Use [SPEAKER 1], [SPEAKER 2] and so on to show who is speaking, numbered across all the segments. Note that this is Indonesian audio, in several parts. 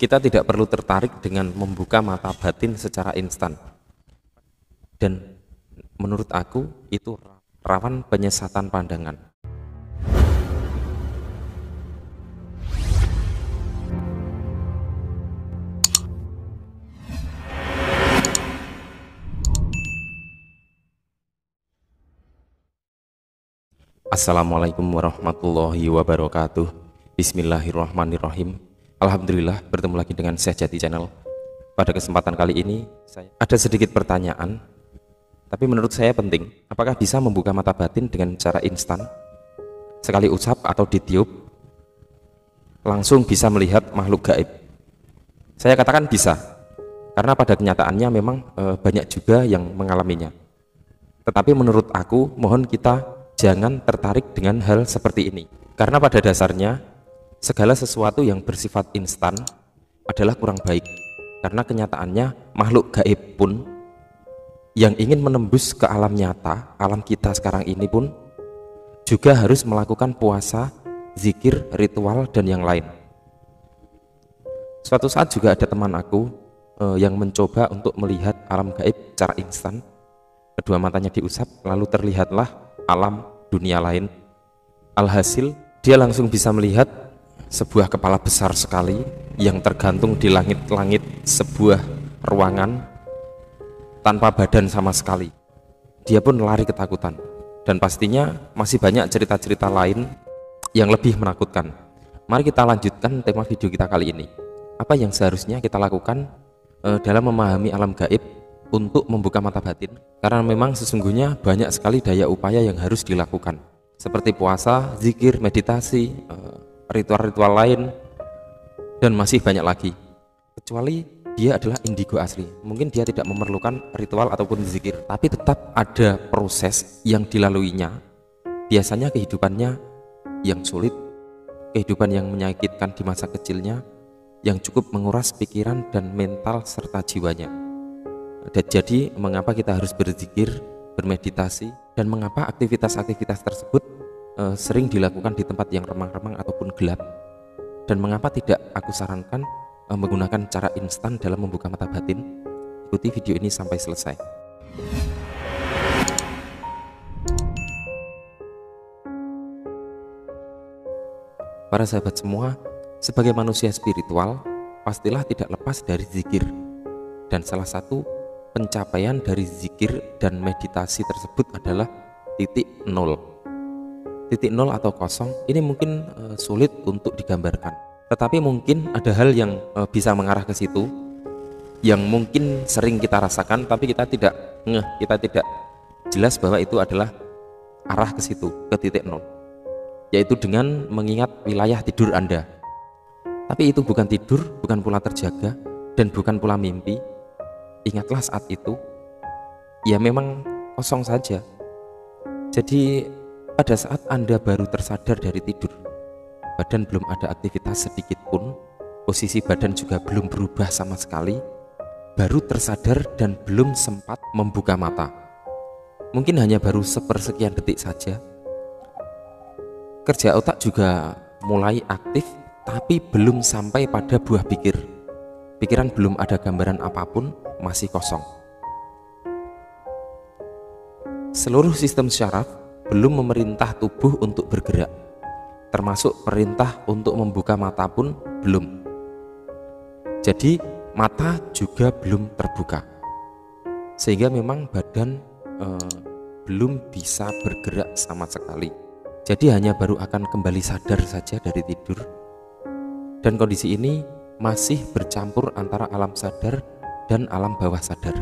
[SPEAKER 1] Kita tidak perlu tertarik dengan membuka mata batin secara instan. Dan menurut aku itu rawan penyesatan pandangan. Assalamualaikum warahmatullahi wabarakatuh. Bismillahirrahmanirrahim. Alhamdulillah, bertemu lagi dengan Syekh Jati Channel. Pada kesempatan kali ini saya ada sedikit pertanyaan, tapi menurut saya penting. Apakah bisa membuka mata batin dengan cara instan? Sekali ucap atau ditiup langsung bisa melihat makhluk gaib? Saya katakan bisa, karena pada kenyataannya memang banyak juga yang mengalaminya. Tetapi menurut aku, mohon kita jangan tertarik dengan hal seperti ini, karena pada dasarnya segala sesuatu yang bersifat instan adalah kurang baik. Karena kenyataannya makhluk gaib pun yang ingin menembus ke alam nyata, alam kita sekarang ini pun juga harus melakukan puasa, zikir, ritual, dan yang lain. Suatu saat juga ada teman aku yang mencoba untuk melihat alam gaib secara instan. Kedua matanya diusap, lalu terlihatlah alam dunia lain. Alhasil dia langsung bisa melihat sebuah kepala besar sekali yang tergantung di langit-langit sebuah ruangan tanpa badan sama sekali. Dia pun lari ketakutan, dan pastinya masih banyak cerita-cerita lain yang lebih menakutkan. Mari kita lanjutkan tema video kita kali ini. Apa yang seharusnya kita lakukan dalam memahami alam gaib untuk membuka mata batin, karena memang sesungguhnya banyak sekali daya upaya yang harus dilakukan, seperti puasa, zikir, meditasi, ritual-ritual lain, dan masih banyak lagi. Kecuali dia adalah indigo asli, mungkin dia tidak memerlukan ritual ataupun zikir, tapi tetap ada proses yang dilaluinya. Biasanya kehidupannya yang sulit, kehidupan yang menyakitkan di masa kecilnya, yang cukup menguras pikiran dan mental serta jiwanya. Dan jadi mengapa kita harus berzikir, bermeditasi, dan mengapa aktivitas-aktivitas tersebut sering dilakukan di tempat yang remang-remang ataupun gelap, dan mengapa tidak aku sarankan menggunakan cara instan dalam membuka mata batin. Ikuti video ini sampai selesai. Para sahabat semua, sebagai manusia spiritual pastilah tidak lepas dari zikir, dan salah satu pencapaian dari zikir dan meditasi tersebut adalah titik nol. Titik nol atau kosong ini mungkin sulit untuk digambarkan, tetapi mungkin ada hal yang bisa mengarah ke situ, yang mungkin sering kita rasakan tapi kita tidak jelas bahwa itu adalah arah ke situ, ke titik nol, yaitu dengan mengingat wilayah tidur Anda. Tapi itu bukan tidur, bukan pula terjaga, dan bukan pula mimpi. Ingatlah saat itu ya memang kosong saja. Jadi pada saat Anda baru tersadar dari tidur, badan belum ada aktivitas sedikit pun, posisi badan juga belum berubah sama sekali, baru tersadar dan belum sempat membuka mata. Mungkin hanya baru sepersekian detik saja. Kerja otak juga mulai aktif, tapi belum sampai pada buah pikir. Pikiran belum ada gambaran apapun, masih kosong. Seluruh sistem syaraf belum memerintah tubuh untuk bergerak, termasuk perintah untuk membuka mata pun belum. Jadi mata juga belum terbuka, sehingga memang badan belum bisa bergerak sama sekali. Jadi hanya baru akan kembali sadar saja dari tidur, dan kondisi ini masih bercampur antara alam sadar dan alam bawah sadar.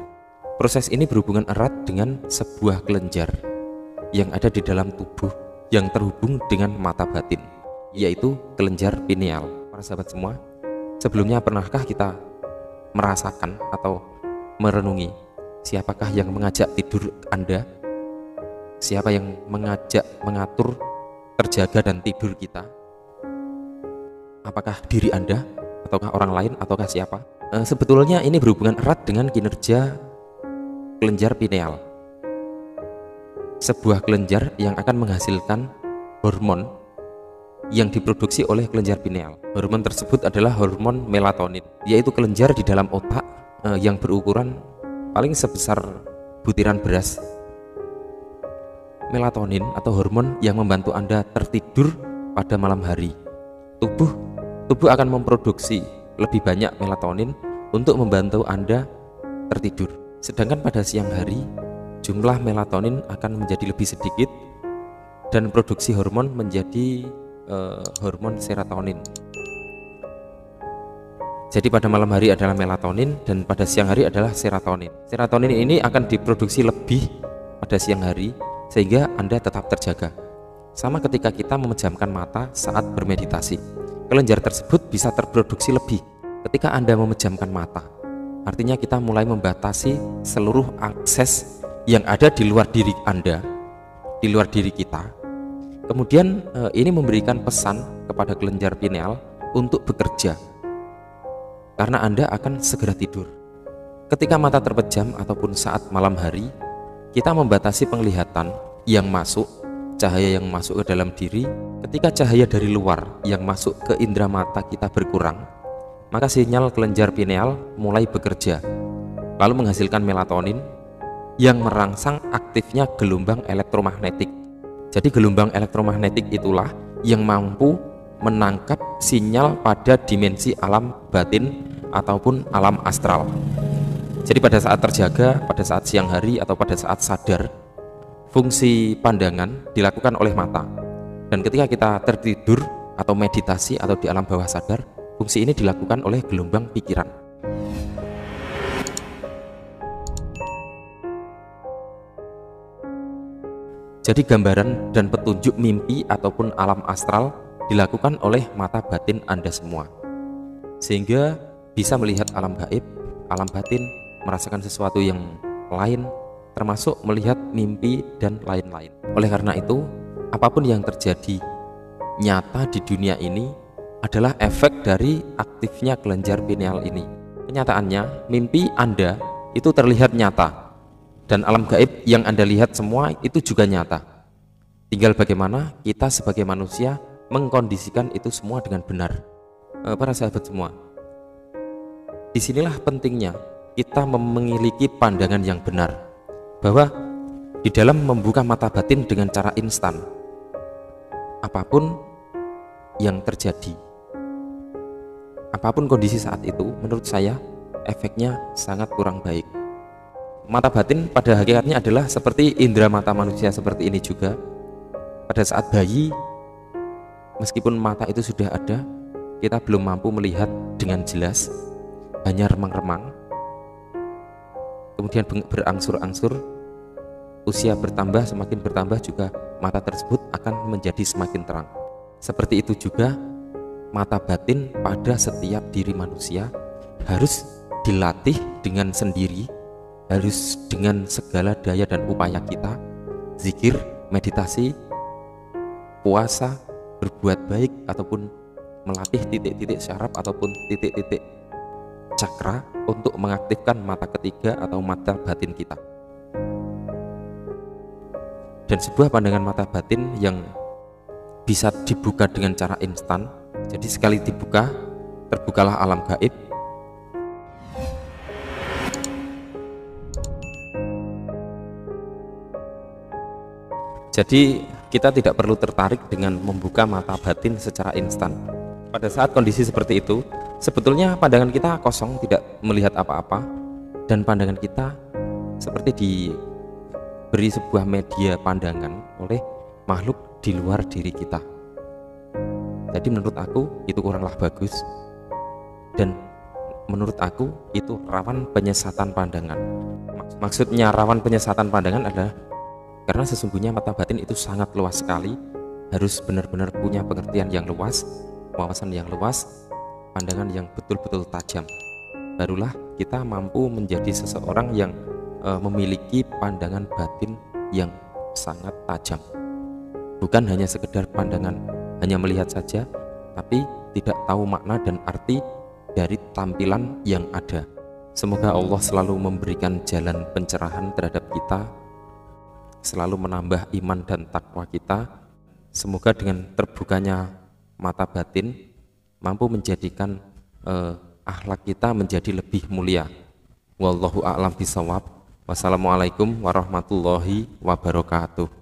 [SPEAKER 1] Proses ini berhubungan erat dengan sebuah kelenjar yang ada di dalam tubuh yang terhubung dengan mata batin, yaitu kelenjar pineal. Para sahabat semua, sebelumnya pernahkah kita merasakan atau merenungi siapakah yang mengajak tidur Anda? Siapa yang mengajak mengatur terjaga dan tidur kita? Apakah diri Anda, ataukah orang lain, ataukah siapa? Sebetulnya ini berhubungan erat dengan kinerja kelenjar pineal, sebuah kelenjar yang akan menghasilkan hormon yang diproduksi oleh kelenjar pineal. Hormon tersebut adalah hormon melatonin, yaitu kelenjar di dalam otak yang berukuran paling sebesar butiran beras. Melatonin atau hormon yang membantu Anda tertidur pada malam hari. Tubuh akan memproduksi lebih banyak melatonin untuk membantu Anda tertidur. Sedangkan pada siang hari jumlah melatonin akan menjadi lebih sedikit dan produksi hormon menjadi hormon serotonin. Jadi pada malam hari adalah melatonin dan pada siang hari adalah serotonin. Serotonin ini akan diproduksi lebih pada siang hari sehingga Anda tetap terjaga. Sama ketika kita memejamkan mata saat bermeditasi, kelenjar tersebut bisa terproduksi lebih ketika Anda memejamkan mata. Artinya kita mulai membatasi seluruh akses yang ada di luar diri Anda, di luar diri kita. Kemudian ini memberikan pesan kepada kelenjar pineal untuk bekerja, karena Anda akan segera tidur. Ketika mata terpejam ataupun saat malam hari, kita membatasi penglihatan yang masuk, cahaya yang masuk ke dalam diri. Ketika cahaya dari luar yang masuk ke indera mata kita berkurang, maka sinyal kelenjar pineal mulai bekerja, lalu menghasilkan melatonin yang merangsang aktifnya gelombang elektromagnetik. Jadi gelombang elektromagnetik itulah yang mampu menangkap sinyal pada dimensi alam batin ataupun alam astral. Jadi pada saat terjaga, pada saat siang hari atau pada saat sadar, fungsi pandangan dilakukan oleh mata. Dan ketika kita tertidur atau meditasi atau di alam bawah sadar, fungsi ini dilakukan oleh gelombang pikiran. Jadi gambaran dan petunjuk mimpi ataupun alam astral dilakukan oleh mata batin Anda semua, sehingga bisa melihat alam gaib, alam batin, merasakan sesuatu yang lain, termasuk melihat mimpi dan lain-lain. Oleh karena itu, apapun yang terjadi nyata di dunia ini adalah efek dari aktifnya kelenjar pineal ini. Kenyataannya, mimpi Anda itu terlihat nyata, dan alam gaib yang Anda lihat semua itu juga nyata. Tinggal bagaimana kita sebagai manusia mengkondisikan itu semua dengan benar. Para sahabat semua, disinilah pentingnya kita memiliki pandangan yang benar, bahwa di dalam membuka mata batin dengan cara instan, apapun yang terjadi, apapun kondisi saat itu, menurut saya efeknya sangat kurang baik. Mata batin pada hakikatnya adalah seperti indera mata manusia seperti ini juga. Pada saat bayi, meskipun mata itu sudah ada, kita belum mampu melihat dengan jelas, hanya remang-remang. Kemudian berangsur-angsur, usia bertambah, semakin bertambah juga mata tersebut akan menjadi semakin terang. Seperti itu juga mata batin pada setiap diri manusia harus dilatih dengan sendiri, harus dengan segala daya dan upaya kita, zikir, meditasi, puasa, berbuat baik, ataupun melatih titik-titik syaraf ataupun titik-titik cakra untuk mengaktifkan mata ketiga atau mata batin kita. Dan sebuah pandangan mata batin yang bisa dibuka dengan cara instan. Jadi sekali dibuka, terbukalah alam gaib. Jadi kita tidak perlu tertarik dengan membuka mata batin secara instan. Pada saat kondisi seperti itu, sebetulnya pandangan kita kosong, tidak melihat apa-apa, dan pandangan kita seperti diberi sebuah media pandangan oleh makhluk di luar diri kita. Jadi menurut aku itu kuranglah bagus, dan menurut aku itu rawan penyesatan pandangan. Maksudnya rawan penyesatan pandangan adalah karena sesungguhnya mata batin itu sangat luas sekali, harus benar-benar punya pengertian yang luas, wawasan yang luas, pandangan yang betul-betul tajam. Barulah kita mampu menjadi seseorang yang memiliki pandangan batin yang sangat tajam. Bukan hanya sekedar pandangan, hanya melihat saja, tapi tidak tahu makna dan arti dari tampilan yang ada. Semoga Allah selalu memberikan jalan pencerahan terhadap kita, selalu menambah iman dan takwa kita. Semoga dengan terbukanya mata batin, mampu menjadikan akhlak kita menjadi lebih mulia. Wallahu a'lam bishawab. Wassalamualaikum warahmatullahi wabarakatuh.